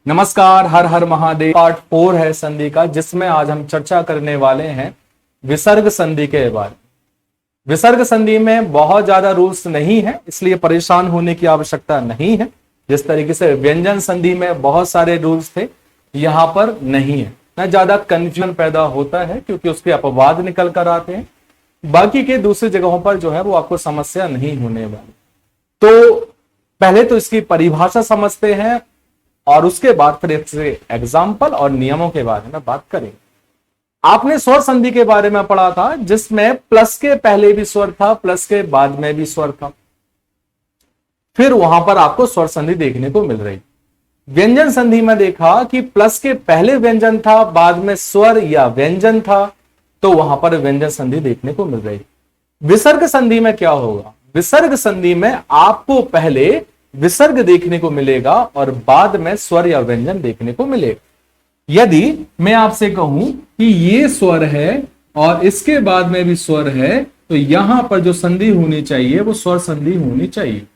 नमस्कार, हर हर महादेव। पार्ट 4 है संधि का, जिसमें आज हम चर्चा करने वाले हैं विसर्ग संधि के बारे में। विसर्ग संधि में बहुत ज्यादा रूल्स नहीं है, इसलिए परेशान होने की आवश्यकता नहीं है। जिस तरीके से व्यंजन संधि में बहुत सारे रूल्स थे, यहां पर नहीं है। ना ज्यादा कंफ्यूजन पैदा होता है क्योंकि उसके अपवाद निकल कर आते हैं। बाकी के दूसरी जगहों पर जो है वो आपको समस्या नहीं होने वाली। तो पहले तो इसकी परिभाषा समझते हैं और उसके बाद फिर इससे एग्जाम्पल और नियमों के बारे में बात करेंगे। आपने स्वर संधि के बारे में पढ़ा था, जिसमें प्लस के पहले भी स्वर था, प्लस के बाद में भी स्वर था। फिर वहां पर आपको स्वर संधि देखने को मिल रही। व्यंजन संधि में देखा कि प्लस के पहले व्यंजन था, बाद में स्वर या व्यंजन था, तो वहां पर व्यंजन संधि देखने को मिल रही। विसर्ग संधि में क्या होगा? विसर्ग संधि में आपको पहले विसर्ग देखने को मिलेगा और बाद में स्वर या व्यंजन देखने को मिलेगा। यदि मैं आपसे कहूं कि ये स्वर है और इसके बाद में भी स्वर है, तो यहां पर जो संधि होनी चाहिए वो स्वर संधि होनी चाहिए।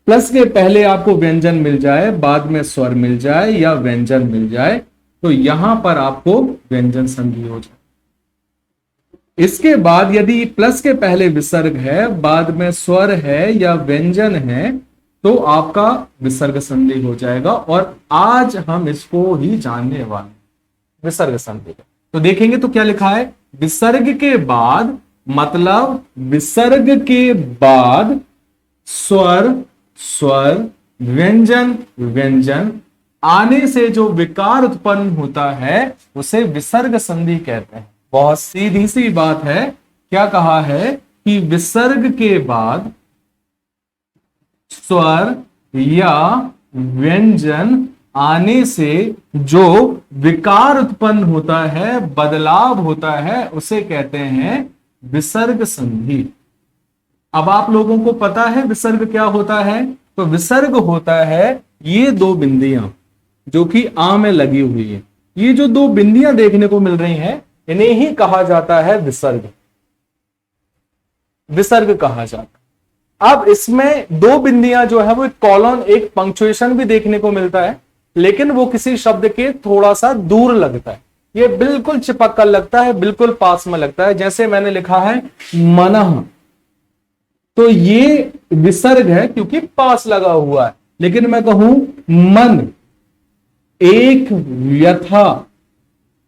प्लस के पहले आपको व्यंजन मिल जाए, बाद में स्वर मिल जाए या व्यंजन मिल जाए, तो यहां पर आपको व्यंजन संधि हो जाए। इसके बाद यदि प्लस के पहले विसर्ग है, बाद में स्वर है या व्यंजन है, तो आपका विसर्ग संधि हो जाएगा। और आज हम इसको ही जानने वाले विसर्ग संधि। तो देखेंगे तो क्या लिखा है? विसर्ग के बाद, मतलब विसर्ग के बाद स्वर, स्वर, व्यंजन, व्यंजन आने से जो विकार उत्पन्न होता है उसे विसर्ग संधि कहते हैं। बहुत सीधी सी बात है। क्या कहा है कि विसर्ग के बाद स्वर या व्यंजन आने से जो विकार उत्पन्न होता है, बदलाव होता है, उसे कहते हैं विसर्ग संधि। अब आप लोगों को पता है विसर्ग क्या होता है? तो विसर्ग होता है ये दो बिंदियां जो कि आ में लगी हुई है। ये जो दो बिंदियां देखने को मिल रही हैं, इन्हें ही कहा जाता है विसर्ग। विसर्ग कहा जाता है। अब इसमें दो बिंदियां जो है वो एक कॉलन, एक पंक्चुएशन भी देखने को मिलता है, लेकिन वो किसी शब्द के थोड़ा सा दूर लगता है। ये बिल्कुल चिपक कर लगता है, बिल्कुल पास में लगता है। जैसे मैंने लिखा है मनः, तो ये विसर्ग है क्योंकि पास लगा हुआ है। लेकिन मैं कहूं मन, एक व्यथा,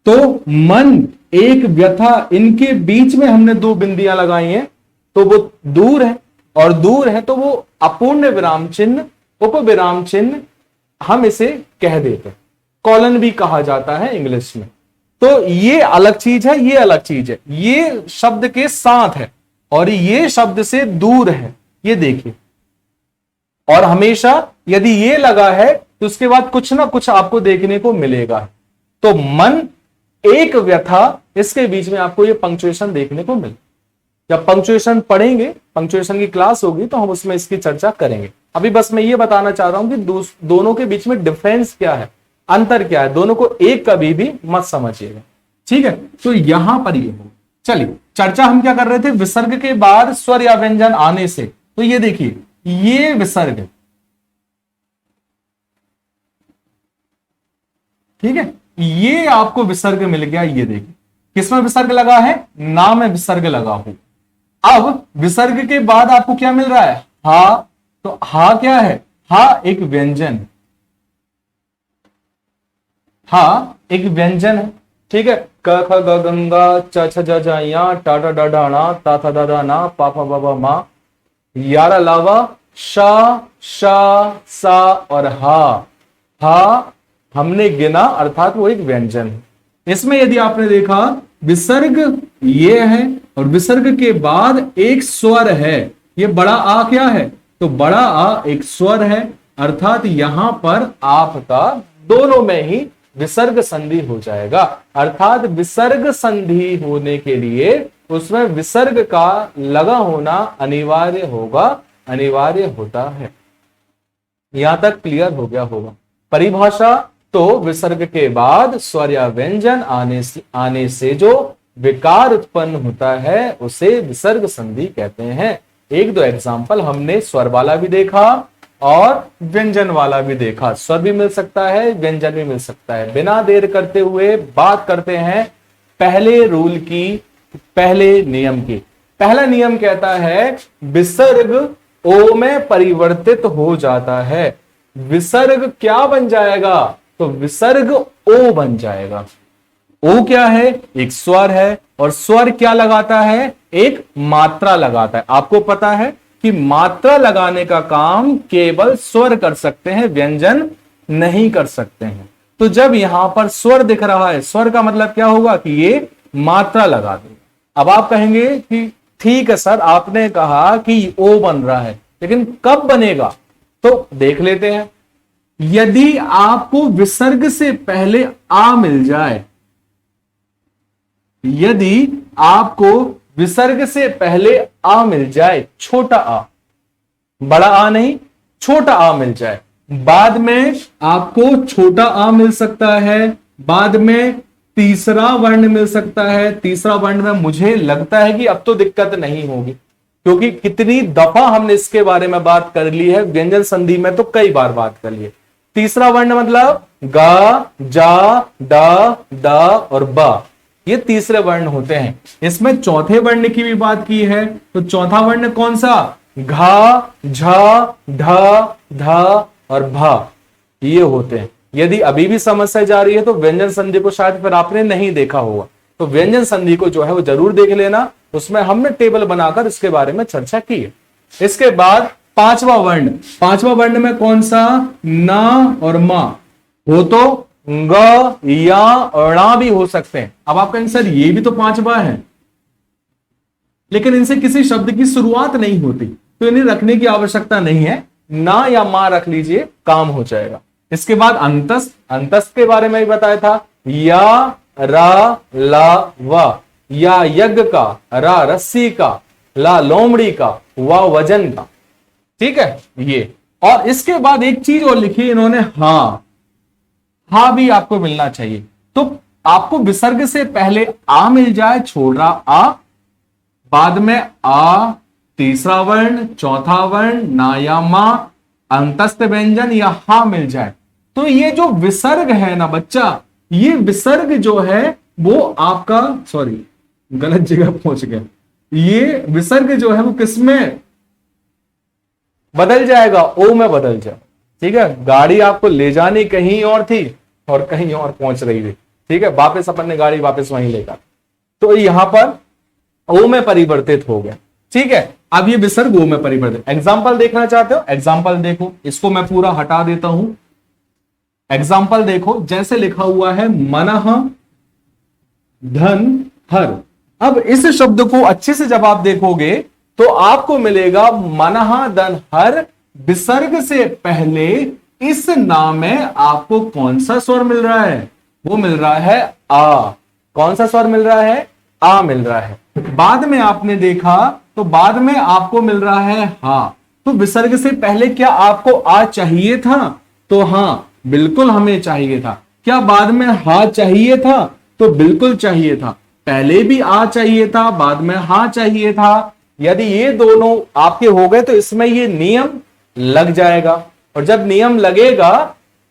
तो मन, एक व्यथा, इनके बीच में हमने दो बिंदियां लगाई हैं, तो वो दूर है। और दूर है तो वो अपूर्ण विराम चिन्ह, उप विराम चिन्ह हम इसे कह देते हैं। कॉलन भी कहा जाता है इंग्लिश में। तो ये अलग चीज है, ये अलग चीज है। ये शब्द के साथ है और ये शब्द से दूर है, ये देखिए। और हमेशा यदि ये लगा है तो उसके बाद कुछ ना कुछ आपको देखने को मिलेगा। तो मन, एक व्यथा, इसके बीच में आपको ये पंक्चुएशन देखने को मिले। जब पंक्चुएशन पढ़ेंगे, पंक्चुएशन की क्लास होगी, तो हम उसमें इसकी चर्चा करेंगे। अभी बस मैं ये बताना चाह रहा हूं कि दोनों के बीच में डिफरेंस क्या है, अंतर क्या है। दोनों को एक कभी भी मत समझिएगा, ठीक है? तो यहां पर ये हो। चलिए, चर्चा हम क्या कर रहे थे? विसर्ग के बाद स्वर या व्यंजन आने से। तो ये देखिए, ये विसर्ग, ठीक है, ये आपको विसर्ग मिल गया। ये देखिए, किसमें विसर्ग लगा है? ना में विसर्ग लगा हो। अब विसर्ग के बाद आपको क्या मिल रहा है? हा। तो हा क्या है? हा एक व्यंजन, हा एक व्यंजन है, ठीक है। क ख ग गंगा, च छ ज झ या, टा टा डा डा ना, ता था दा दा ना, पा फा बा बा मा, यार अलावा शा, शा, सा और हा। हा हमने गिना, अर्थात वो एक व्यंजन है। इसमें यदि आपने देखा, विसर्ग ये है और विसर्ग के बाद एक स्वर है। ये बड़ा आ क्या है? तो बड़ा आ एक स्वर है, अर्थात यहां पर आपका दोनों में ही विसर्ग संधि हो जाएगा। अर्थात विसर्ग संधि होने के लिए उसमें विसर्ग का लगा होना अनिवार्य होगा, अनिवार्य होता है। यहां तक क्लियर हो गया होगा। परिभाषा तो विसर्ग के बाद स्वर या व्यंजन आने से जो विकार उत्पन्न होता है उसे विसर्ग संधि कहते हैं। एक दो एग्जाम्पल हमने स्वर वाला भी देखा और व्यंजन वाला भी देखा, स्वर भी मिल सकता है, व्यंजन भी मिल सकता है। बिना देर करते हुए बात करते हैं पहले रूल की, पहले नियम की। पहला नियम कहता है विसर्ग ओ में परिवर्तित हो जाता है। विसर्ग क्या बन जाएगा? तो विसर्ग ओ बन जाएगा। ओ क्या है? एक स्वर है, और स्वर क्या लगाता है? एक मात्रा लगाता है। आपको पता है कि मात्रा लगाने का काम केवल स्वर कर सकते हैं, व्यंजन नहीं कर सकते हैं। तो जब यहां पर स्वर दिख रहा है, स्वर का मतलब क्या होगा कि ये मात्रा लगा देगा। अब आप कहेंगे कि ठीक है सर, आपने कहा कि ओ बन रहा है, लेकिन कब बनेगा? तो देख लेते हैं। यदि आपको विसर्ग से पहले आ मिल जाए, यदि आपको विसर्ग से पहले आ मिल जाए, छोटा आ, बड़ा आ नहीं, छोटा आ मिल जाए, बाद में आपको छोटा आ मिल सकता है, बाद में तीसरा वर्ण मिल सकता है। तीसरा वर्ण में मुझे लगता है कि अब तो दिक्कत नहीं होगी, क्योंकि कितनी दफा हमने इसके बारे में बात कर ली है, व्यंजन संधि में तो कई बार बात कर ली है। तीसरा वर्ण मतलब गा, जा, ड, द और ब, ये तीसरे वर्ण होते हैं। इसमें चौथे वर्ण की भी बात की है, तो चौथा वर्ण कौन सा? घा, झ, ढ, ध और भ, ये होते हैं। यदि अभी भी समस्या जा रही है तो व्यंजन संधि को शायद फिर आपने नहीं देखा होगा, तो व्यंजन संधि को जो है वो जरूर देख लेना, उसमें हमने टेबल बनाकर इसके बारे में चर्चा की है। इसके बाद पांचवा वर्ण, पांचवा वर्ण में कौन सा? ना और मा हो तो ग, या और णा भी हो सकते हैं। अब आप कहेंगे सर ये भी तो पांचवा है, लेकिन इनसे किसी शब्द की शुरुआत नहीं होती, तो इन्हें रखने की आवश्यकता नहीं है। ना या मा रख लीजिए, काम हो जाएगा। इसके बाद अंतस्थ, अंतस्थ के बारे में भी बताया था। या, रा, ला, व, या यज्ञ का, रा रस्सी का, ला लोमड़ी का, वा वजन का। ठीक है ये। और इसके बाद एक चीज और लिखी इन्होंने, हा, हा भी आपको मिलना चाहिए। तो आपको विसर्ग से पहले आ मिल जाए, छोड़ रहा आ, बाद में आ, तीसरा वर्ण, चौथा वर्ण, ना या मा, अंतस्थ व्यंजन या हा मिल जाए, तो ये जो विसर्ग है ना बच्चा, ये विसर्ग जो है वो आपका, सॉरी गलत जगह पहुंच गया, ये विसर्ग जो है वो किसमें बदल जाएगा? ओ में बदल जाए। ठीक है, गाड़ी आपको ले जानी कहीं और थी और कहीं और पहुंच रही थी। ठीक है, वापस अपन ने गाड़ी वापस वहीं लेकर, तो यहां पर ओ में परिवर्तित हो गया। ठीक है, अब ये विसर्ग ओ में परिवर्तित। एग्जाम्पल देखना चाहते हो? एग्जाम्पल देखो, इसको मैं पूरा हटा देता हूं। एग्जाम्पल देखो, जैसे लिखा हुआ है मनः धन हर। अब इस शब्द को अच्छे से जब आप देखोगे तो आपको मिलेगा मनः धन हर, विसर्ग से पहले इस नाम में आपको कौन सा स्वर मिल रहा है? वो मिल रहा है आ। कौन सा स्वर मिल रहा है? आ मिल रहा है। बाद में आपने देखा तो बाद में आपको मिल रहा है हा। तो विसर्ग से पहले क्या आपको आ चाहिए था? तो हां, बिल्कुल हमें चाहिए था। क्या बाद में हा चाहिए था? तो बिल्कुल चाहिए था। पहले भी आ चाहिए था, बाद में हा चाहिए था। यदि ये दोनों आपके हो गए तो इसमें ये नियम लग जाएगा, और जब नियम लगेगा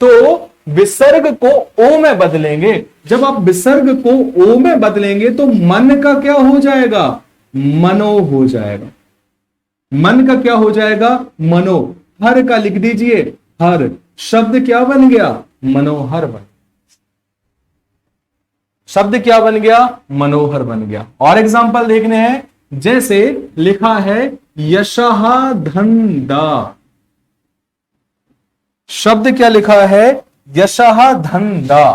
तो विसर्ग को ओ में बदलेंगे। जब आप विसर्ग को ओ में बदलेंगे तो मन का क्या हो जाएगा? मनो हो जाएगा। मन का क्या हो जाएगा? मनो। हर का लिख दीजिए, हर। शब्द क्या बन गया? मनोहर बन। शब्द क्या बन गया? मनोहर बन गया। और एग्जाम्पल देखने हैं, जैसे लिखा है यशः धनदा। शब्द क्या लिखा है? यशः धनदा।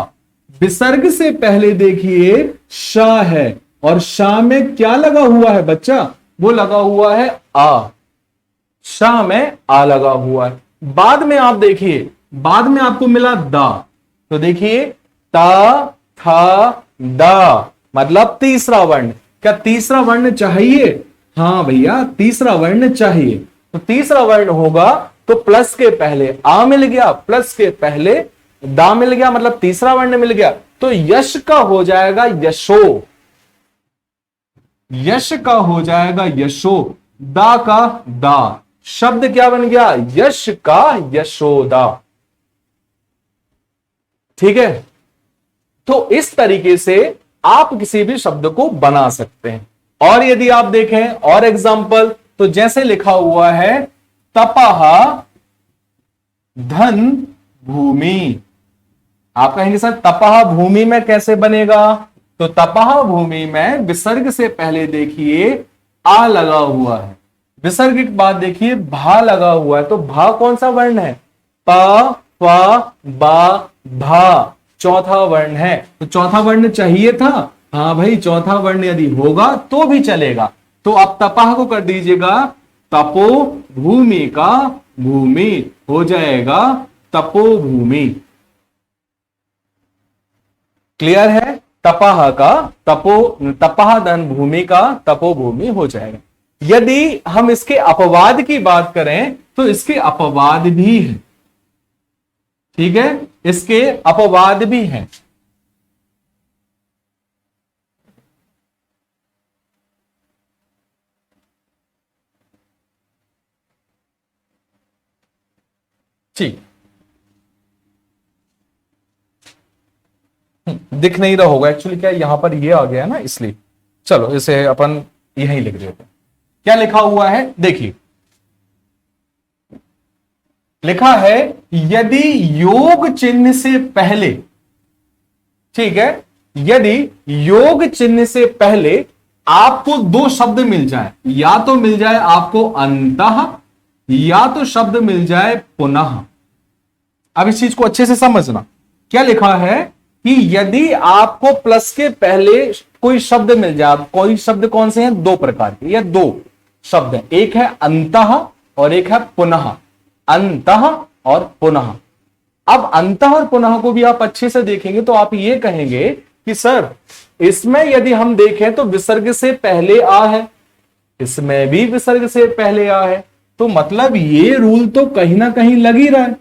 विसर्ग से पहले देखिए शा है, और शा में क्या लगा हुआ है बच्चा? वो लगा हुआ है आ। शा में आ लगा हुआ है। बाद में आप देखिए, बाद में आपको मिला दा, तो देखिए ता, था, दा, मतलब तीसरा वर्ण। क्या तीसरा वर्ण चाहिए? हां भैया, तीसरा वर्ण चाहिए। तो तीसरा वर्ण होगा तो प्लस के पहले आ मिल गया, प्लस के पहले दा मिल गया, मतलब तीसरा वर्ण मिल गया। तो यश का हो जाएगा यशो। यश का हो जाएगा यशो। दा का दा। शब्द क्या बन गया? यश का यशोदा। ठीक है, तो इस तरीके से आप किसी भी शब्द को बना सकते हैं। और यदि आप देखें और एग्जाम्पल, तो जैसे लिखा हुआ है तपः धन भूमि। आप कहेंगे सर तपः भूमि में कैसे बनेगा? तो तपः भूमि में विसर्ग से पहले देखिए आ लगा हुआ है, विसर्ग के बाद देखिए भा लगा हुआ है। तो भा कौन सा वर्ण है? प फ बा भा, चौथा वर्ण है। तो चौथा वर्ण चाहिए था। हाँ भाई, चौथा वर्ण यदि होगा तो भी चलेगा। तो आप तपः को कर दीजिएगा तपो भूमि का भूमि, हो जाएगा तपोभूमि। क्लियर है? तपः का तपो, तपः धन भूमि का तपोभूमि हो जाएगा। यदि हम इसके अपवाद की बात करें तो इसके अपवाद भी है। ठीक है, इसके अपवाद भी हैं। ठीक, दिख नहीं रहा होगा एक्चुअली, क्या यहां पर ये आ गया है ना, इसलिए चलो इसे अपन यहीं लिख देते हैं। क्या लिखा हुआ है देखिए, लिखा है यदि योग चिन्ह से पहले, ठीक है, यदि योग चिन्ह से पहले आपको दो शब्द मिल जाए, या तो मिल जाए आपको अंतः, या तो शब्द मिल जाए पुनः। अब इस चीज को अच्छे से समझना। क्या लिखा है कि यदि आपको प्लस के पहले कोई शब्द मिल जाए, कोई शब्द कौन से हैं? दो प्रकार के, या दो शब्द हैं, एक है अंतः और एक है पुनः। अंतः और पुनः। अब अंतः और पुनः को भी आप अच्छे से देखेंगे तो आप ये कहेंगे कि सर इसमें यदि हम देखें तो विसर्ग से पहले आ है, इसमें भी विसर्ग से पहले आ है, तो मतलब ये रूल तो कहीं ना कहीं लग ही रहा है।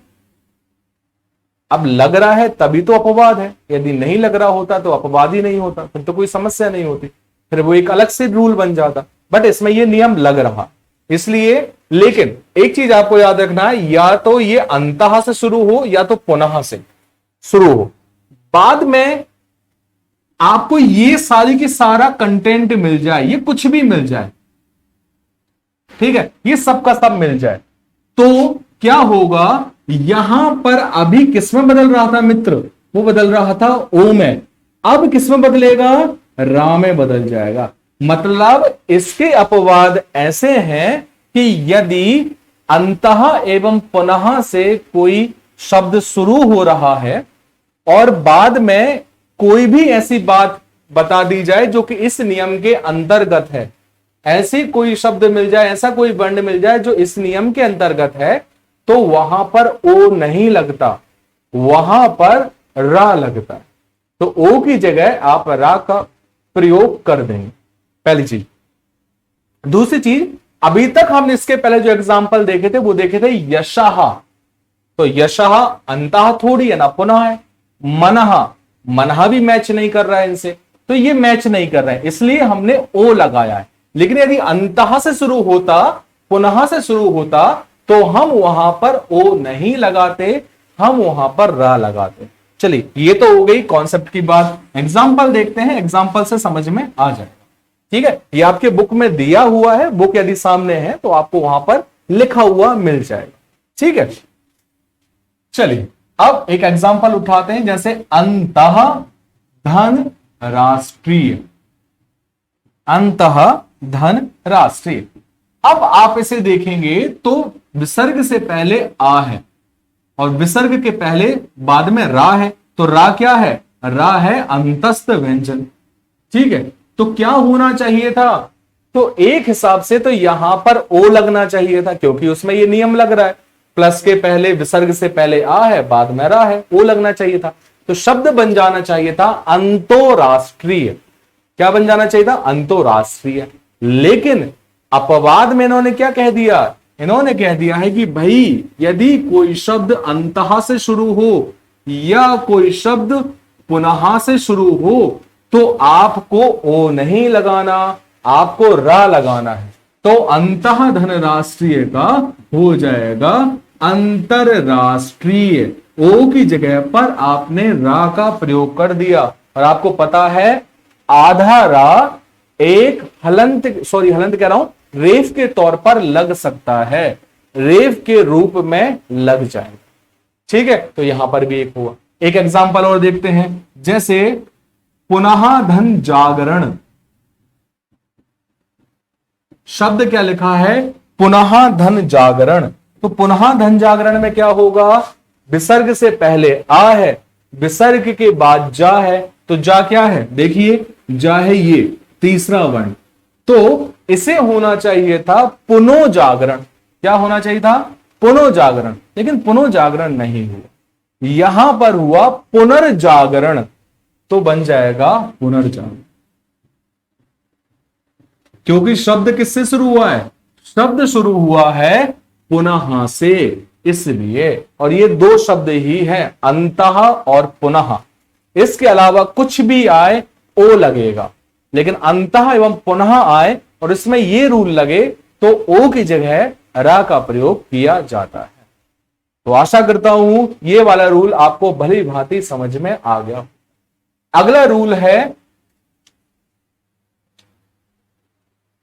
अब लग रहा है तभी तो अपवाद है, यदि नहीं लग रहा होता तो अपवाद ही नहीं होता, फिर तो कोई समस्या नहीं होती, फिर वो एक अलग से रूल बन जाता। बट इसमें ये नियम लग रहा, इसलिए। लेकिन एक चीज आपको याद रखना है, या तो ये अंतः से शुरू हो या तो पुनः से शुरू हो। बाद में आपको ये सारी की सारा कंटेंट मिल जाए, ये कुछ भी मिल जाए, ठीक है, ये सब का सब मिल जाए, तो क्या होगा? यहां पर अभी किसमें बदल रहा था मित्र? वो बदल रहा था ओ में। अब किसमें बदलेगा? रा में बदल जाएगा। मतलब इसके अपवाद ऐसे हैं कि यदि अंतः एवं पुनः से कोई शब्द शुरू हो रहा है और बाद में कोई भी ऐसी बात बता दी जाए जो कि इस नियम के अंतर्गत है, ऐसी कोई शब्द मिल जाए, ऐसा कोई वर्ण मिल जाए जो इस नियम के अंतर्गत है, तो वहां पर ओ नहीं लगता, वहां पर रा लगता है। तो ओ की जगह आप रा का प्रयोग कर देंगे, पहली चीज। दूसरी चीज, अभी तक हमने इसके पहले जो एग्जाम्पल देखे थे वो देखे थे यशः। तो यशः अंतः थोड़ी है ना, पुनः है। मनः, मनः भी मैच नहीं कर रहा है इनसे, तो ये मैच नहीं कर रहा है, इसलिए हमने ओ लगाया है। लेकिन यदि अंतः से शुरू होता, पुनः से शुरू होता, तो हम वहां पर ओ नहीं लगाते, हम वहां पर रा लगाते। चलिए, ये तो हो गई कॉन्सेप्ट की बात। एग्जाम्पल देखते हैं, एग्जाम्पल से समझ में आ जाएगा। ठीक है, ये आपके बुक में दिया हुआ है, बुक यदि सामने है तो आपको वहां पर लिखा हुआ मिल जाएगा। ठीक है, चलिए अब एक एग्जाम्पल उठाते हैं, जैसे अंतः धन राष्ट्रीय। अंतः धन राष्ट्रीय। अब आप इसे देखेंगे तो विसर्ग से पहले आ है और विसर्ग के पहले बाद में रा है, तो रा क्या है? रा है अंतस्थ व्यंजन। ठीक है, तो क्या होना चाहिए था? तो एक हिसाब से तो यहां पर ओ लगना चाहिए था, क्योंकि उसमें ये नियम लग रहा है, प्लस के पहले विसर्ग से पहले आ है, बाद में रा है, ओ लगना चाहिए था। तो शब्द बन जाना चाहिए था अंतोराष्ट्रीय। क्या बन जाना चाहिए था? अंतोराष्ट्रीय। लेकिन अपवाद में इन्होंने क्या कह दिया? इन्होंने कह दिया है कि भाई यदि कोई शब्द अंतः से शुरू हो या कोई शब्द पुनः से शुरू हो तो आपको ओ नहीं लगाना, आपको रा लगाना है। तो अंतः धनराष्ट्रीय का हो जाएगा अंतरराष्ट्रीय। ओ की जगह पर आपने रा का प्रयोग कर दिया, और आपको पता है आधा रा एक हलंत कह रहा हूं, रेफ के तौर पर लग सकता है, रेफ के रूप में लग जाएगा। ठीक है, तो यहां पर भी एक हुआ। एक एग्जांपल और देखते हैं, जैसे पुनः धन जागरण, शब्द क्या लिखा है, पुनः धन जागरण। तो पुनः धन जागरण में क्या होगा, विसर्ग से पहले आ है, विसर्ग के बाद जा है, तो जा क्या है, देखिए जा है ये तीसरा वर्ण, तो इसे होना चाहिए था पुनो जागरण। क्या होना चाहिए था, पुनो जागरण, लेकिन पुनो जागरण नहीं हुआ, यहां पर हुआ पुनर्जागरण, तो बन जाएगा पुनर्जागरण। क्योंकि शब्द किससे शुरू हुआ है, शब्द शुरू हुआ है पुनः से, इसलिए। और ये दो शब्द ही हैं, अंतः और पुनः, इसके अलावा कुछ भी आए ओ लगेगा, लेकिन अंतः एवं पुनः आए और इसमें ये रूल लगे तो ओ की जगह रा का प्रयोग किया जाता है। तो आशा करता हूं ये वाला रूल आपको भली भांति समझ में आ गया। अगला रूल है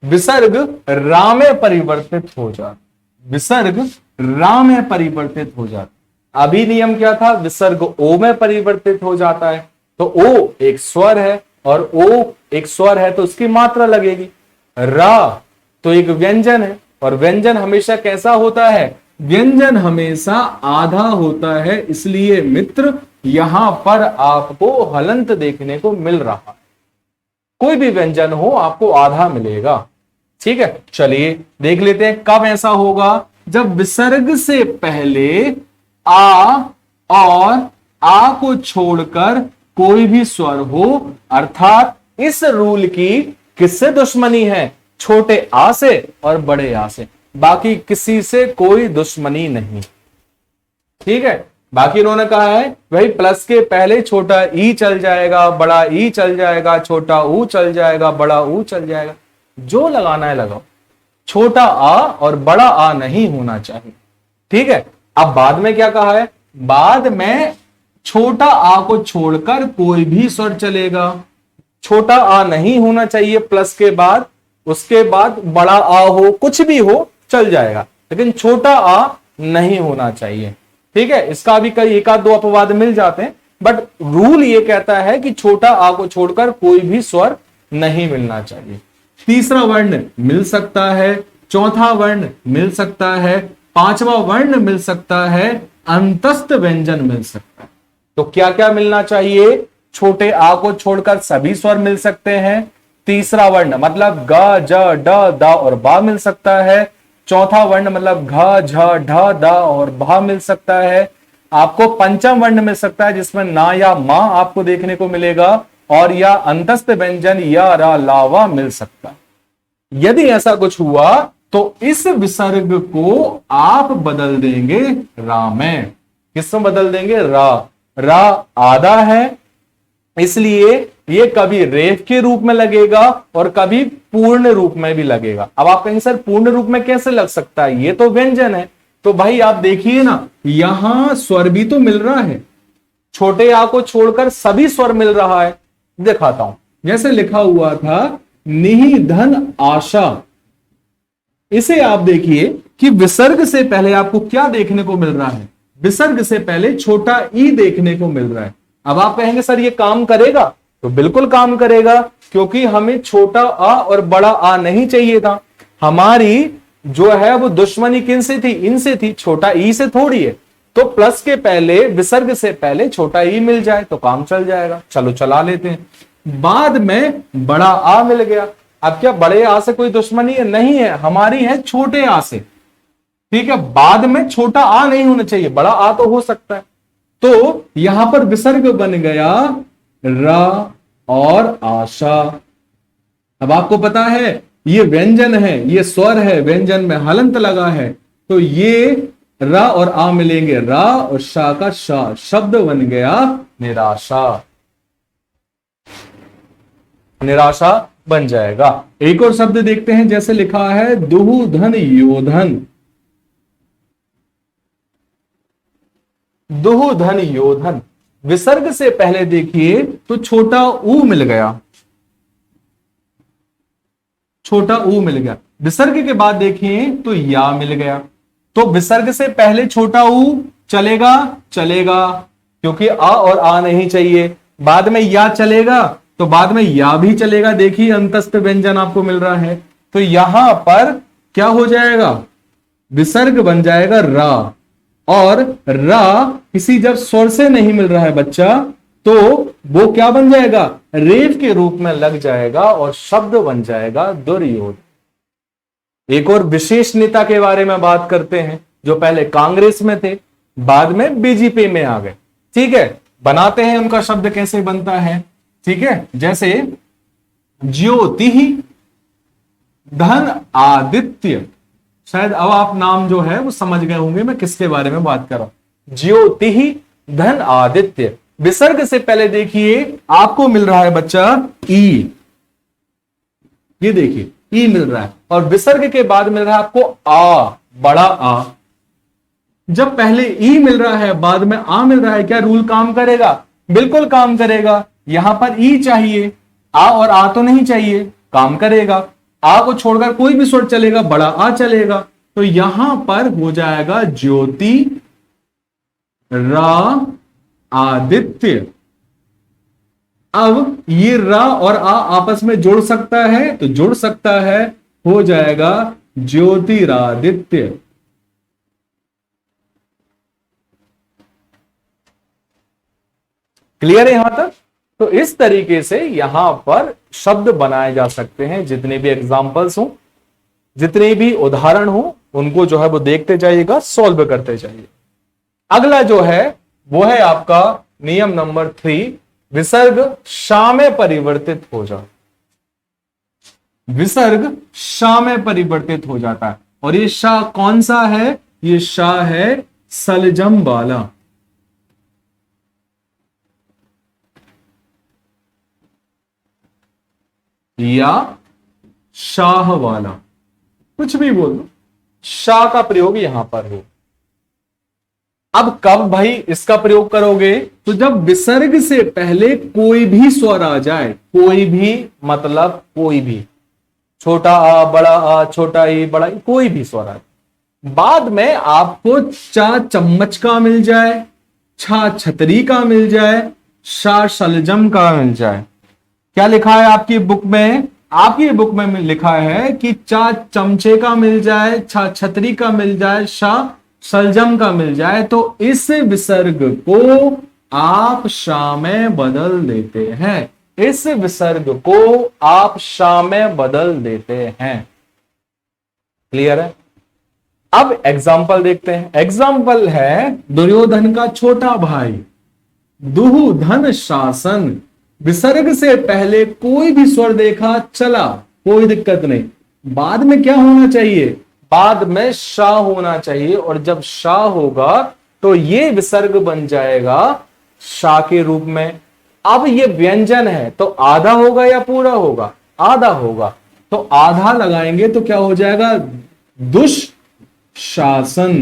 विसर्ग रा में परिवर्तित हो जाता, विसर्ग रा में परिवर्तित हो जाता। अभी नियम क्या था, विसर्ग ओ में परिवर्तित हो जाता है, तो ओ एक स्वर है और ओ एक स्वर है तो उसकी मात्रा लगेगी। रा तो एक व्यंजन है, और व्यंजन हमेशा कैसा होता है, व्यंजन हमेशा आधा होता है, इसलिए मित्र यहां पर आपको हलंत देखने को मिल रहा है। कोई भी व्यंजन हो आपको आधा मिलेगा। ठीक है, चलिए देख लेते हैं कब ऐसा होगा, जब विसर्ग से पहले आ और आ को छोड़कर कोई भी स्वर हो, अर्थात इस रूल की किससे दुश्मनी है, छोटे आ से और बड़े आ से, बाकी किसी से कोई दुश्मनी नहीं। ठीक है, बाकी इन्होंने कहा है भाई प्लस के पहले छोटा ई चल जाएगा, बड़ा ई चल जाएगा, छोटा ऊ चल जाएगा, बड़ा ऊ चल जाएगा, जो लगाना है लगाओ, छोटा आ और बड़ा आ नहीं होना चाहिए। ठीक है, अब बाद में क्या कहा है, बाद में छोटा आ को छोड़कर कोई भी स्वर चलेगा, छोटा आ नहीं होना चाहिए प्लस के बाद, उसके बाद बड़ा आ हो, कुछ भी हो चल जाएगा, लेकिन छोटा आ नहीं होना चाहिए। ठीक है, इसका भी कई एक आध दो अपवाद मिल जाते हैं, बट रूल ये कहता है कि छोटा आ को छोड़कर कोई भी स्वर नहीं मिलना चाहिए। तीसरा वर्ण मिल सकता है, चौथा वर्ण मिल सकता है, पांचवा वर्ण मिल सकता है, अंतस्थ व्यंजन मिल सकता है। तो क्या क्या मिलना चाहिए, छोटे आ को छोड़कर सभी स्वर मिल सकते हैं, तीसरा वर्ण मतलब ग ज ड द और बा मिल सकता है, चौथा वर्ण मतलब घ झ ढ द और भा मिल सकता है, आपको पंचम वर्ण मिल सकता है जिसमें ना या मा आपको देखने को मिलेगा, और या अंतस्थ व्यंजन या रा लावा मिल सकता है। यदि ऐसा कुछ हुआ तो इस विसर्ग को आप बदल देंगे रा में। किसमें बदल देंगे, रा। रा आधा है, इसलिए ये कभी रेफ के रूप में लगेगा और कभी पूर्ण रूप में भी लगेगा। अब आप कहेंगे सर पूर्ण रूप में कैसे लग सकता है, ये तो व्यंजन है। तो भाई आप देखिए ना, यहां स्वर भी तो मिल रहा है, छोटे आ को छोड़कर सभी स्वर मिल रहा है। दिखाता हूं, जैसे लिखा हुआ था निधन आशा, इसे आप देखिए कि विसर्ग से पहले आपको क्या देखने को मिल रहा है, विसर्ग से पहले छोटा ई देखने को मिल रहा है। अब आप कहेंगे सर ये काम करेगा, तो बिल्कुल काम करेगा, क्योंकि हमें छोटा आ और बड़ा आ नहीं चाहिए था। हमारी जो है वो दुश्मनी किन से थी, इनसे थी, छोटा ई से थोड़ी है। तो प्लस के पहले विसर्ग से पहले छोटा ई मिल जाए तो काम चल जाएगा। चलो चला लेते हैं। बाद में बड़ा आ मिल गया। अब क्या बड़े आ से कोई दुश्मनी है, नहीं है, हमारी है छोटे आ से। ठीक है, बाद में छोटा आ नहीं होना चाहिए, बड़ा आ तो हो सकता है। तो यहां पर विसर्ग बन गया रा और आशा। अब आपको पता है ये व्यंजन है, ये स्वर है, व्यंजन में हलंत लगा है, तो ये रा और आ मिलेंगे, रा और शा का शा, शब्द बन गया निराशा। निराशा बन जाएगा। एक और शब्द देखते हैं, जैसे लिखा है दुहूधन योधन। दुहूधन योधन, विसर्ग से पहले देखिए तो छोटा ऊ मिल गया, छोटा ऊ मिल गया। विसर्ग के बाद देखिए तो या मिल गया। तो विसर्ग से पहले छोटा ऊ चलेगा, चलेगा, क्योंकि आ और आ नहीं चाहिए। बाद में या चलेगा तो बाद में या भी चलेगा। देखिए अंतस्थ व्यंजन आपको मिल रहा है, तो यहां पर क्या हो जाएगा, विसर्ग बन जाएगा रा। और रा किसी जब स्वर से नहीं मिल रहा है बच्चा, तो वो क्या बन जाएगा, रेफ के रूप में लग जाएगा और शब्द बन जाएगा दुर्योधन। एक और विशेष नेता के बारे में बात करते हैं, जो पहले कांग्रेस में थे, बाद में बीजेपी में आ गए। ठीक है, बनाते हैं उनका शब्द कैसे बनता है। ठीक है, जैसे ज्योति धन आदित्य, शायद अब आप नाम जो है वो समझ गए होंगे मैं किसके बारे में बात कर रहा हूं। ज्योति धन आदित्य, विसर्ग से पहले देखिए आपको मिल रहा है बच्चा ई, ये देखिए ई मिल रहा है, और विसर्ग के बाद मिल रहा है आपको आ, बड़ा आ। जब पहले ई मिल रहा है बाद में आ मिल रहा है, क्या रूल काम करेगा, बिल्कुल काम करेगा। यहां पर ई चाहिए, आ और आ तो नहीं चाहिए, काम करेगा। आ को छोड़कर कोई भी स्वर चलेगा, बड़ा आ चलेगा। तो यहां पर हो जाएगा ज्योति रा आदित्य। अब ये रा और आ आपस में जुड़ सकता है, तो जुड़ सकता है, हो जाएगा ज्योतिरादित्य। क्लियर है यहां तक। तो इस तरीके से यहां पर शब्द बनाए जा सकते हैं। जितने भी एग्जाम्पल्स हो, जितने भी उदाहरण हो, उनको जो है वो देखते जाइएगा, सॉल्व करते जाइए। अगला जो है वो है आपका नियम नंबर 3, विसर्ग शा में परिवर्तित हो जाए। विसर्ग शा में परिवर्तित हो जाता है, और ये शा कौन सा है, ये शा है सलजम वाला। या शाह वाला, कुछ भी बोल दो, शाह का प्रयोग यहां पर हो। अब कब भाई इसका प्रयोग करोगे, तो जब विसर्ग से पहले कोई भी स्वर आ जाए, कोई भी मतलब कोई भी, छोटा आ, बड़ा आ, छोटा ई, बड़ा ई, कोई भी स्वर आ, बाद में आपको चा चम्मच का मिल जाए, छा छतरी का मिल जाए, शा शलजम का मिल जाए। क्या लिखा है आपकी बुक में, आपकी बुक में लिखा है कि चा चमचे का मिल जाए, छा छतरी का मिल जाए, शा शलजम का मिल जाए। तो इस विसर्ग को आप शा में बदल देते हैं, इस विसर्ग को आप शा में बदल देते हैं। क्लियर है। अब एग्जाम्पल देखते हैं। एग्जाम्पल है दुर्योधन का छोटा भाई, दुहूधन शासन। विसर्ग से पहले कोई भी स्वर देखा चला, कोई दिक्कत नहीं। बाद में क्या होना चाहिए, बाद में शा होना चाहिए, और जब शा होगा तो ये विसर्ग बन जाएगा शा के रूप में। अब ये व्यंजन है तो आधा होगा या पूरा होगा, आधा होगा। तो आधा लगाएंगे तो क्या हो जाएगा, दुष्शासन।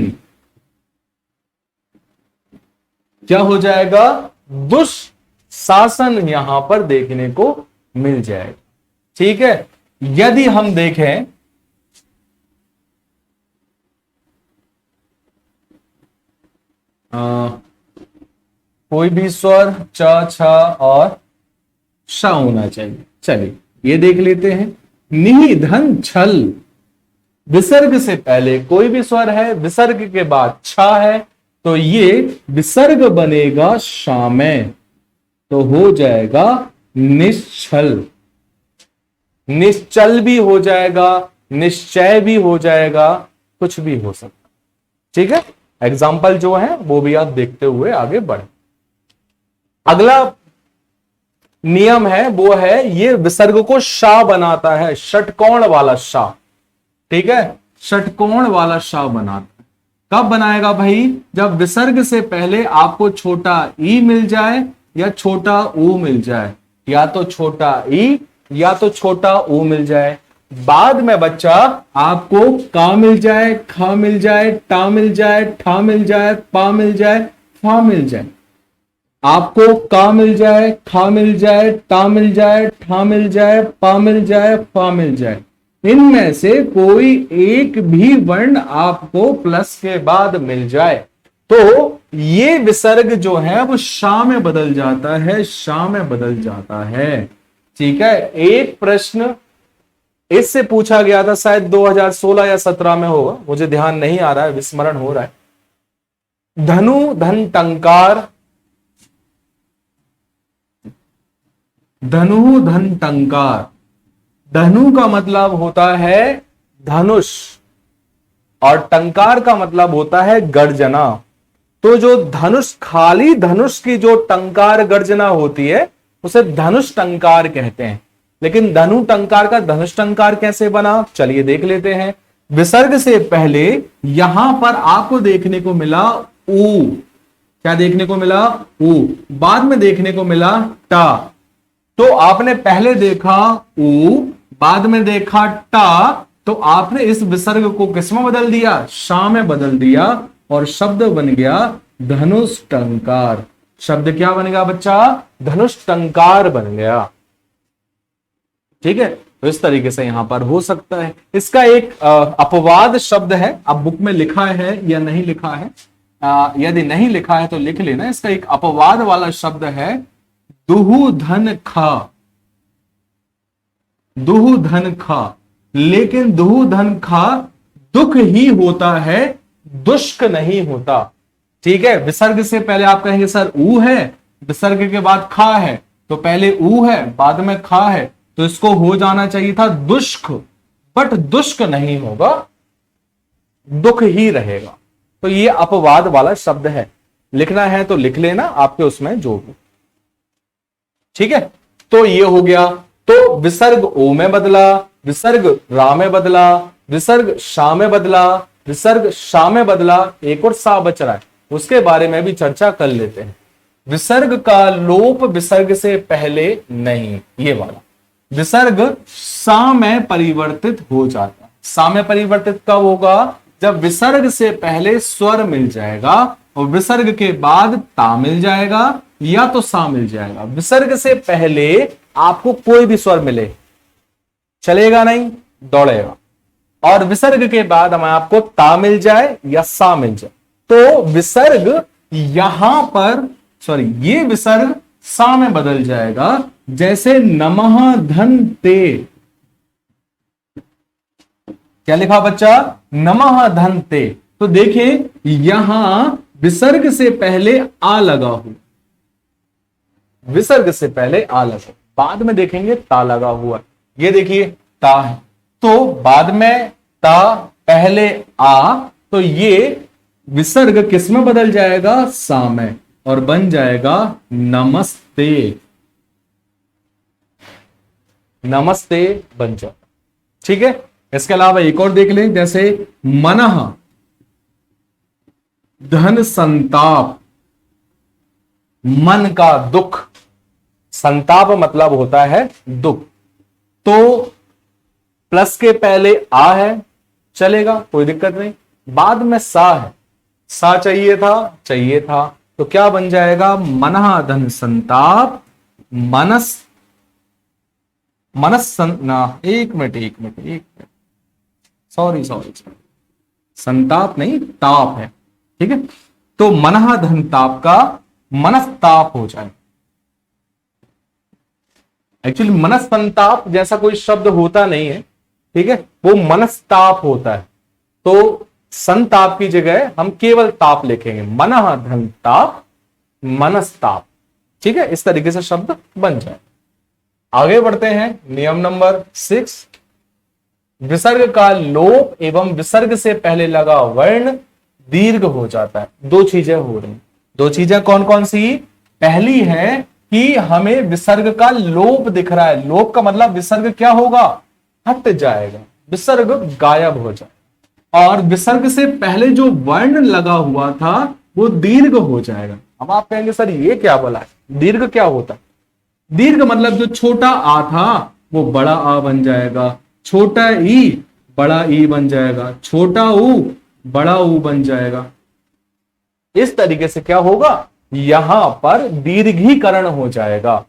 क्या हो जाएगा, दुष्शासन यहां पर देखने को मिल जाएगा। ठीक है। यदि हम देखें कोई भी स्वर च छ और शा होना चाहिए। चलिए ये देख लेते हैं। निधन छल, विसर्ग से पहले कोई भी स्वर है, विसर्ग के बाद छा है, तो ये विसर्ग बनेगा शा में, तो हो जाएगा निश्चल। निश्चल भी हो जाएगा, निश्चय भी हो जाएगा, कुछ भी हो सकता। ठीक है। एग्जाम्पल जो है वो भी आप देखते हुए आगे बढ़े। अगला नियम है वो है, ये विसर्ग को शा बनाता है, षटकोण वाला शा। ठीक है, षटकोण वाला शा बनाता है। कब बनाएगा भाई, जब विसर्ग से पहले आपको छोटा ई मिल जाए या छोटा ऊ मिल जाए, या तो छोटा ई या तो छोटा ऊ मिल जाए, बाद में बच्चा आपको का मिल जाए, खा मिल जाए, टा मिल जाए, ठा मिल जाए, पा मिल जाए, फा मिल जाए। आपको का मिल जाए, खा मिल जाए, टा मिल जाए, ठा मिल जाए, पा मिल जाए, फा मिल जाए। इनमें से कोई एक भी वर्ण आपको प्लस के बाद मिल जाए तो ये विसर्ग जो है वो शा में बदल जाता है, शा में बदल जाता है। ठीक है, एक प्रश्न इससे पूछा गया था, शायद 2016 या 17 में होगा, मुझे ध्यान नहीं आ रहा है, विस्मरण हो रहा है। धनु धन टंकार, धनु धन टंकार। धनु का मतलब होता है धनुष और टंकार का मतलब होता है गर्जना। तो जो धनुष, खाली धनुष की जो टंकार गर्जना होती है उसे धनुष टंकार कहते हैं। लेकिन धनु टंकार का धनुष टंकार कैसे बना, चलिए देख लेते हैं। विसर्ग से पहले यहां पर आपको देखने को मिला ऊ, क्या देखने को मिला, ऊ। बाद में देखने को मिला टा। तो आपने पहले देखा ऊ, बाद में देखा टा, तो आपने इस विसर्ग को किस में बदल दिया, शा में बदल दिया और शब्द बन गया धनुष टंकार। शब्द क्या बन गया बच्चा, धनुष टंकार बन गया। ठीक है, तो इस तरीके से यहां पर हो सकता है। इसका एक अपवाद शब्द है, अब बुक में लिखा है या नहीं लिखा है, यदि नहीं लिखा है तो लिख लेना। इसका एक अपवाद वाला शब्द है दुहु धन खा, दुहु धन खा। लेकिन दुहु धन खा दुख ही होता है, दुष्क नहीं होता। ठीक है, विसर्ग से पहले आप कहेंगे सर ऊ है, विसर्ग के बाद खा है, तो पहले ऊ है बाद में खा है, तो इसको हो जाना चाहिए था दुष्क, बट दुष्क नहीं होगा, दुख ही रहेगा। तो ये अपवाद वाला शब्द है, लिखना है तो लिख लेना, आपके उसमें जो भी। ठीक है, तो ये हो गया। तो विसर्ग ओ में बदला, विसर्ग रा में बदला, विसर्ग शा में बदला, विसर्ग शा में बदला, एक और सा बच रहा है, उसके बारे में भी चर्चा कर लेते हैं। विसर्ग का लोप विसर्ग से पहले नहीं, ये वाला विसर्ग सा में परिवर्तित हो जाता है। सा में परिवर्तित कब होगा, जब विसर्ग से पहले स्वर मिल जाएगा और विसर्ग के बाद ता मिल जाएगा या तो सा मिल जाएगा। विसर्ग से पहले आपको कोई भी स्वर मिले चलेगा नहीं, दौड़ेगा। और विसर्ग के बाद हमें आपको ता मिल जाए या सा मिल जाए, तो विसर्ग यहां पर, सॉरी, ये विसर्ग सा में बदल जाएगा। जैसे नमः धन ते, क्या लिखा बच्चा, नमः धन ते। तो देखिए यहां विसर्ग से पहले आ लगा हुआ, विसर्ग से पहले आ लगा, बाद में देखेंगे ता लगा हुआ। ये देखिए ता है, तो बाद में ता, पहले आ, तो ये विसर्ग किस में बदल जाएगा, सा में, और बन जाएगा नमस्ते। नमस्ते बन जाता। ठीक है, इसके अलावा एक और देख लें, जैसे मनः धन संताप, मन का दुख, संताप मतलब होता है दुख। तो प्लस के पहले आ है, चलेगा, कोई दिक्कत नहीं। बाद में सा है, सा चाहिए था, तो क्या बन जाएगा, मनः धन संताप, एक मिनट, सॉरी, संताप नहीं, ताप है। ठीक है, तो मनः धन ताप का मनस्ताप हो जाए। एक्चुअली मनस्संताप जैसा कोई शब्द होता नहीं है, ठीक है, वो मनस्ताप होता है। तो संताप की जगह हम केवल ताप लिखेंगे, मनः धन ताप, मनस्ताप। ठीक है, इस तरीके से शब्द बन जाए। आगे बढ़ते हैं, नियम नंबर 6। विसर्ग का लोप एवं विसर्ग से पहले लगा वर्ण दीर्घ हो जाता है। दो चीजें हो रही, दो चीजें कौन कौन सी, पहली है कि हमें विसर्ग का लोप दिख रहा है। लोप का मतलब विसर्ग क्या होगा, हट जाएगा, विसर्ग गायब हो जाए। और विसर्ग से पहले जो वर्ण लगा हुआ था वो दीर्घ हो जाएगा। अब आप कहेंगे सर ये क्या बोला है, दीर्घ क्या होता है। दीर्घ मतलब जो छोटा आ था वो बड़ा आ बन जाएगा, छोटा ई बड़ा ई बन जाएगा, छोटा ऊ बड़ा ऊ बन जाएगा। इस तरीके से क्या होगा, यहां पर दीर्घीकरण हो जाएगा,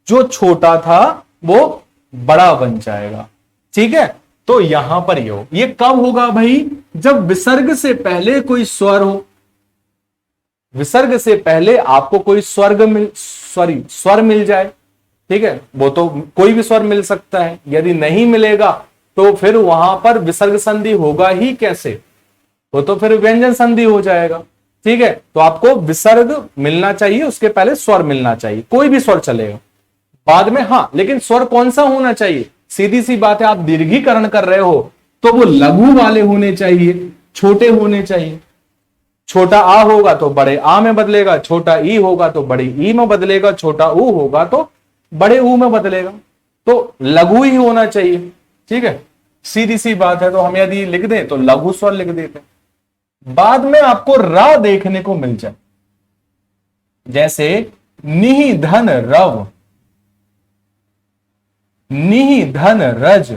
जो छोटा था वो बड़ा बन जाएगा। ठीक है, तो यहां पर ये कब होगा भाई, जब विसर्ग से पहले कोई स्वर हो। विसर्ग से पहले आपको कोई स्वर मिल जाए। ठीक है, वो तो कोई भी स्वर मिल सकता है, यदि नहीं मिलेगा तो फिर वहां पर विसर्ग संधि होगा ही कैसे, वो तो फिर व्यंजन संधि हो जाएगा। ठीक है, तो आपको विसर्ग मिलना चाहिए, उसके पहले स्वर मिलना चाहिए, कोई भी स्वर चलेगा बाद में। हाँ, लेकिन स्वर कौन सा होना चाहिए, सीधी सी बात है, आप दीर्घीकरण कर रहे हो तो वो लघु वाले होने चाहिए, छोटे होने चाहिए। छोटा आ होगा तो बड़े आ में बदलेगा, छोटा ई होगा तो बड़े ई में बदलेगा, छोटा ऊ होगा तो बड़े ऊ में बदलेगा, तो लघु ही होना चाहिए। ठीक है, सीधी सी बात है। तो हम यदि लिख दें तो लघु स्वर लिख देते हैं। बाद में आपको रा देखने को मिल जाए, जैसे निहि धन रव, निहि धन रज,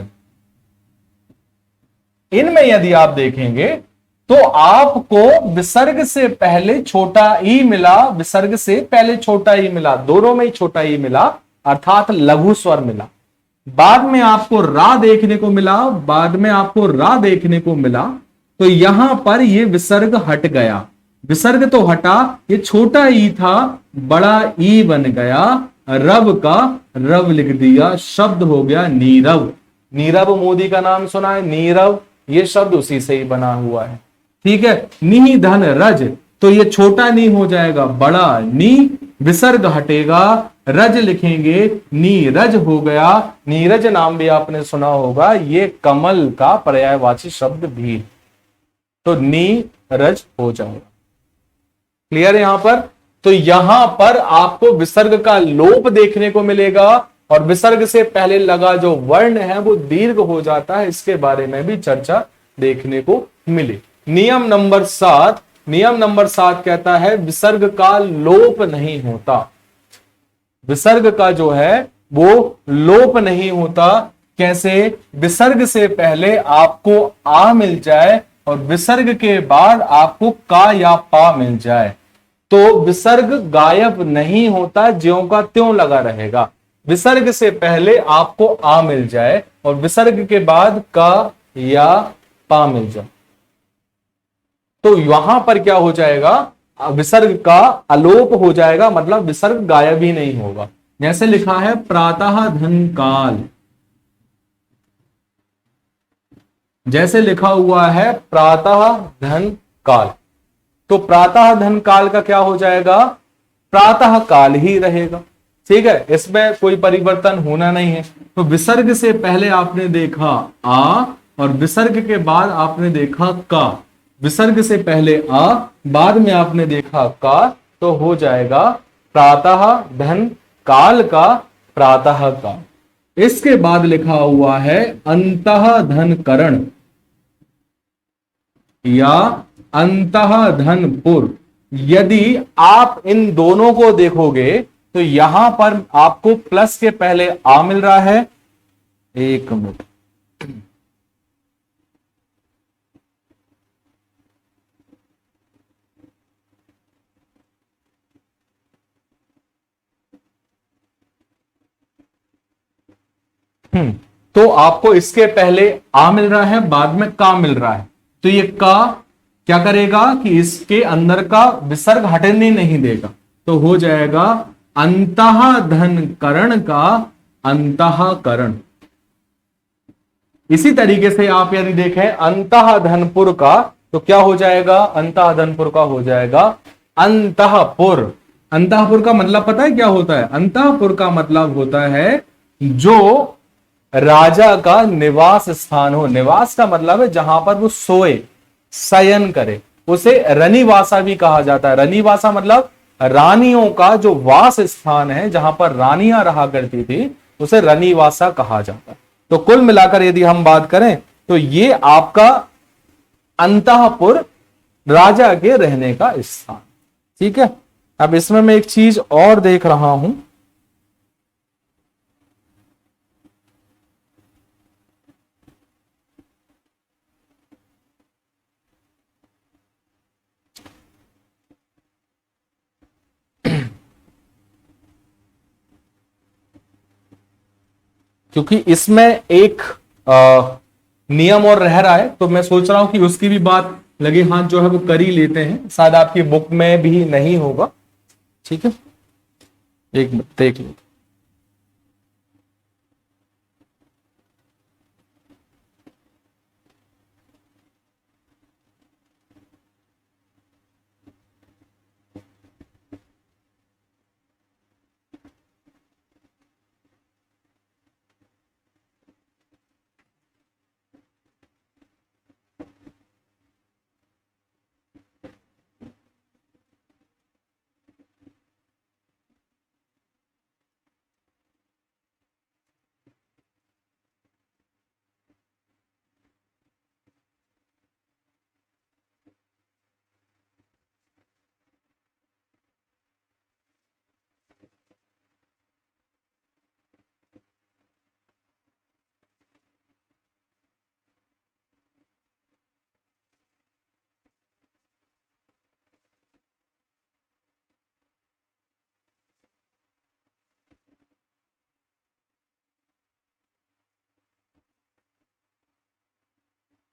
इनमें यदि आप देखेंगे तो आपको विसर्ग से पहले छोटा ई मिला, विसर्ग से पहले छोटा ई मिला, दोनों में ही छोटा ई मिला, अर्थात लघु स्वर मिला। बाद में आपको रा देखने को मिला, बाद में आपको रा देखने को मिला, तो यहां पर ये विसर्ग हट गया। विसर्ग तो हटा, ये छोटा ई था, बड़ा ई बन गया, रव का रव लिख दिया, शब्द हो गया नीरव। नीरव मोदी का नाम सुना है, नीरव, ये शब्द उसी से ही बना हुआ है। ठीक है, निहि धन रज, तो ये छोटा नी हो जाएगा, बड़ा नी, विसर्ग हटेगा, रज लिखेंगे, नीरज हो गया। नीरज नाम भी आपने सुना होगा, ये कमल का पर्यायवाची शब्द भी, तो नीरज हो जाएगा। क्लियर है यहां पर? तो यहां पर आपको विसर्ग का लोप देखने को मिलेगा, और विसर्ग से पहले लगा जो वर्ण है वो दीर्घ हो जाता है, इसके बारे में भी चर्चा देखने को मिली। नियम नंबर 7, नियम नंबर 7 कहता है विसर्ग का लोप नहीं होता। विसर्ग का जो है वो लोप नहीं होता। कैसे? विसर्ग से पहले आपको आ मिल जाए और विसर्ग के बाद आपको का या पा मिल जाए तो विसर्ग गायब नहीं होता, ज्यों का त्यों लगा रहेगा। विसर्ग से पहले आपको आ मिल जाए और विसर्ग के बाद का या पा मिल जाए तो वहां पर क्या हो जाएगा, विसर्ग का अलोप हो जाएगा, मतलब विसर्ग गायब ही नहीं होगा। जैसे लिखा है प्रातः धन काल, जैसे लिखा हुआ है प्रातः धन काल, तो प्रातः धन काल का क्या हो जाएगा, प्रातः काल ही रहेगा। ठीक है, इसमें कोई परिवर्तन होना नहीं है। तो विसर्ग से पहले आपने देखा आ और विसर्ग के बाद आपने देखा का, विसर्ग से पहले आ बाद में आपने देखा का, तो हो जाएगा प्रातः धन काल का प्रातः का। इसके बाद लिखा हुआ है अंतः धन करण या अंतः धन पुर। यदि आप इन दोनों को देखोगे तो यहां पर आपको प्लस के पहले आ मिल रहा है, एक मिनट, तो आपको इसके पहले आ मिल रहा है, बाद में का मिल रहा है, तो ये का क्या करेगा कि इसके अंदर का विसर्ग हटने नहीं देगा, तो हो जाएगा अंतः धन करण का अंतः करण। इसी तरीके से आप यदि देखें अंतः धनपुर का, तो क्या हो जाएगा, अंतः धनपुर का हो जाएगा अंतःपुर। अंतःपुर का मतलब पता है क्या होता है? अंतःपुर का मतलब होता है जो राजा का निवास स्थान हो। निवास का मतलब है जहां पर वो सोए, शयन करे, उसे रनिवासा भी कहा जाता है। रनिवासा मतलब रानियों का जो वास स्थान है, जहां पर रानियां रहा करती थी, उसे रनिवासा कहा जाता है। तो कुल मिलाकर यदि हम बात करें तो ये आपका अंतःपुर, राजा के रहने का स्थान। ठीक है, अब इसमें मैं एक चीज और देख रहा हूं, क्योंकि इसमें एक नियम और रह रहा है, तो मैं सोच रहा हूं कि उसकी भी बात लगे हाथ जो है वो कर ही लेते हैं, शायद आपकी बुक में भी नहीं होगा। ठीक है, एक मिनट देख लो।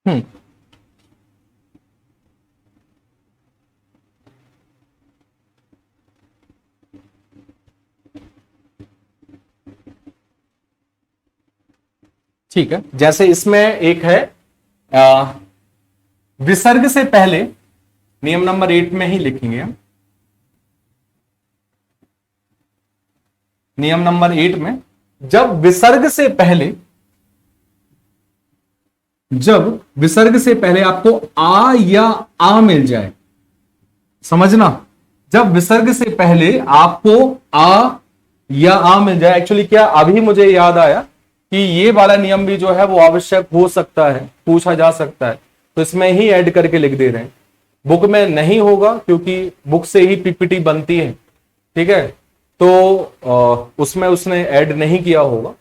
हम्म ठीक है, जैसे इसमें एक है आ, विसर्ग से पहले, नियम नंबर 8 में ही लिखेंगे हम। नियम नंबर 8 में जब विसर्ग से पहले, जब विसर्ग से पहले आपको आ या आ मिल जाए, समझना, जब विसर्ग से पहले आपको आ या आ मिल जाए। एक्चुअली क्या, अभी मुझे याद आया कि ये वाला नियम भी जो है वो आवश्यक हो सकता है, पूछा जा सकता है, तो इसमें ही ऐड करके लिख दे रहे हैं। बुक में नहीं होगा क्योंकि बुक से ही पीपीटी बनती है, ठीक है, तो उसमें उसने ऐड नहीं किया होगा।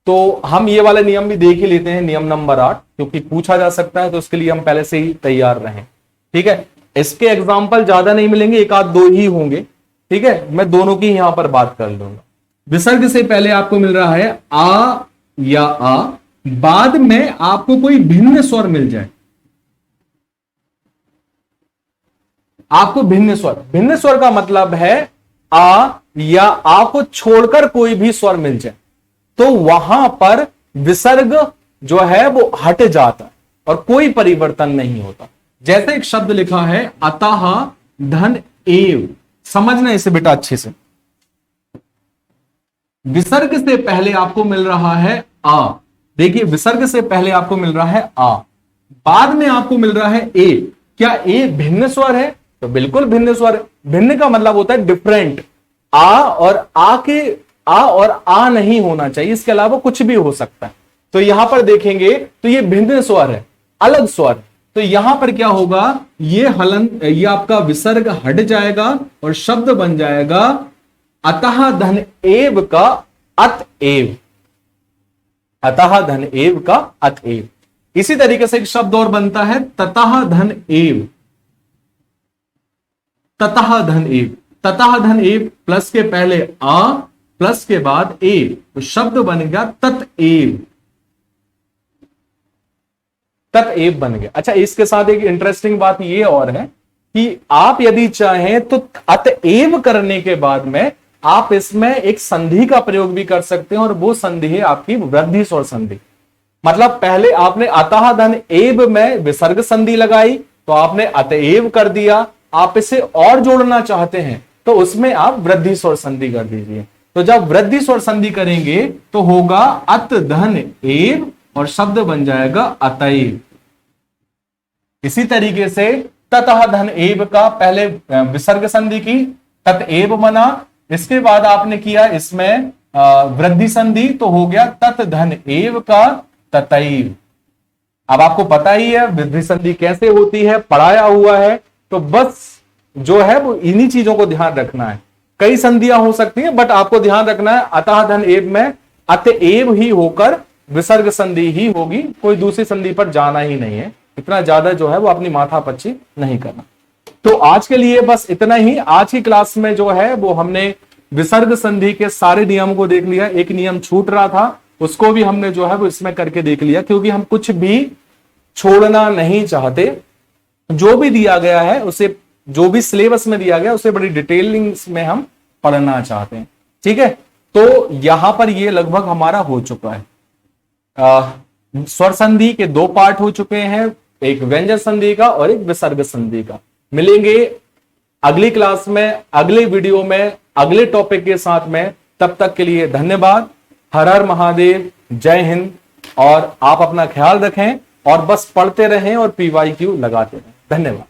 तो हम ये वाला नियम भी देख ही लेते हैं, नियम नंबर 8, क्योंकि पूछा जा सकता है, तो इसके लिए हम पहले से ही तैयार रहें। ठीक है, इसके एग्जाम्पल ज्यादा नहीं मिलेंगे, एक आध दो ही होंगे। ठीक है, मैं दोनों की यहां पर बात कर लूंगा। विसर्ग से पहले आपको मिल रहा है आ या आ, बाद में आपको कोई भिन्न स्वर मिल जाए, आपको भिन्न स्वर का मतलब है आ या आ को छोड़कर कोई भी स्वर मिल जाए, तो वहां पर विसर्ग जो है वो हट जाता है और कोई परिवर्तन नहीं होता। जैसे एक शब्द लिखा है अतः धन एव, समझना इसे बेटा अच्छे से। विसर्ग से पहले आपको मिल रहा है आ, देखिए विसर्ग से पहले आपको मिल रहा है आ, बाद में आपको मिल रहा है ए। क्या ए भिन्न स्वर है? तो बिल्कुल भिन्न स्वर है। भिन्न का मतलब होता है डिफरेंट। आ और आ नहीं होना चाहिए, इसके अलावा कुछ भी हो सकता है। तो यहां पर देखेंगे तो ये भिन्न स्वर है, अलग स्वर। तो यहां पर क्या होगा, ये आपका विसर्ग हट जाएगा और शब्द बन जाएगा अतः धन एव का अत एव, अतः धन एव का अत एव। इसी तरीके से एक शब्द और बनता है ततः धन एव, ततः धन एव। ततः धन एव प्लस के पहले आ प्लस के बाद ए, तो शब्द बन गया तत एव, तत एव बन गया। अच्छा, इसके साथ एक इंटरेस्टिंग बात ये और है कि आप यदि चाहें तो अतएव करने के बाद में आप इसमें एक संधि का प्रयोग भी कर सकते हैं, और वो संधि है आपकी वृद्धि स्वर संधि। मतलब पहले आपने अतः धन एव में विसर्ग संधि लगाई तो आपने अतएव कर दिया, आप इसे और जोड़ना चाहते हैं तो उसमें आप वृद्धि स्वर संधि कर दीजिए। तो जब वृद्धि स्वर संधि करेंगे तो होगा अत धन एव और शब्द बन जाएगा अतएव। इसी तरीके से ततः धन एव का पहले विसर्ग संधि की, तत एव बना, इसके बाद आपने किया इसमें वृद्धि संधि, तो हो गया तत धन एव का ततैव। अब आपको पता ही है वृद्धि संधि कैसे होती है, पढ़ाया हुआ है, तो बस जो है वो इन्हीं चीजों को ध्यान रखना है। कई संधियां हो सकती हैं, बट आपको ध्यान रखना है अतः धन एव में अतएव ही होकर विसर्ग संधि ही होगी, कोई दूसरी संधि पर जाना ही नहीं है। इतना ज्यादा जो है वो अपनी माथापच्ची नहीं करना। तो आज के लिए बस इतना ही। आज की क्लास में जो है वो हमने विसर्ग संधि के सारे नियम को देख लिया। एक नियम छूट रहा था, उसको भी हमने जो है वो इसमें करके देख लिया, क्योंकि हम कुछ भी छोड़ना नहीं चाहते। जो भी दिया गया है उसे, जो भी सिलेबस में दिया गया उसे बड़ी डिटेलिंग में हम पढ़ना चाहते हैं। ठीक है, तो यहां पर ये लगभग हमारा हो चुका है। स्वर संधि के 2 पार्ट हो चुके हैं, एक व्यंजन संधि का और एक विसर्ग संधि का। मिलेंगे अगली क्लास में, अगले वीडियो में, अगले टॉपिक के साथ में। तब तक के लिए धन्यवाद। हर हर महादेव, जय हिंद। और आप अपना ख्याल रखें और बस पढ़ते रहें और PYQ लगाते रहें। धन्यवाद।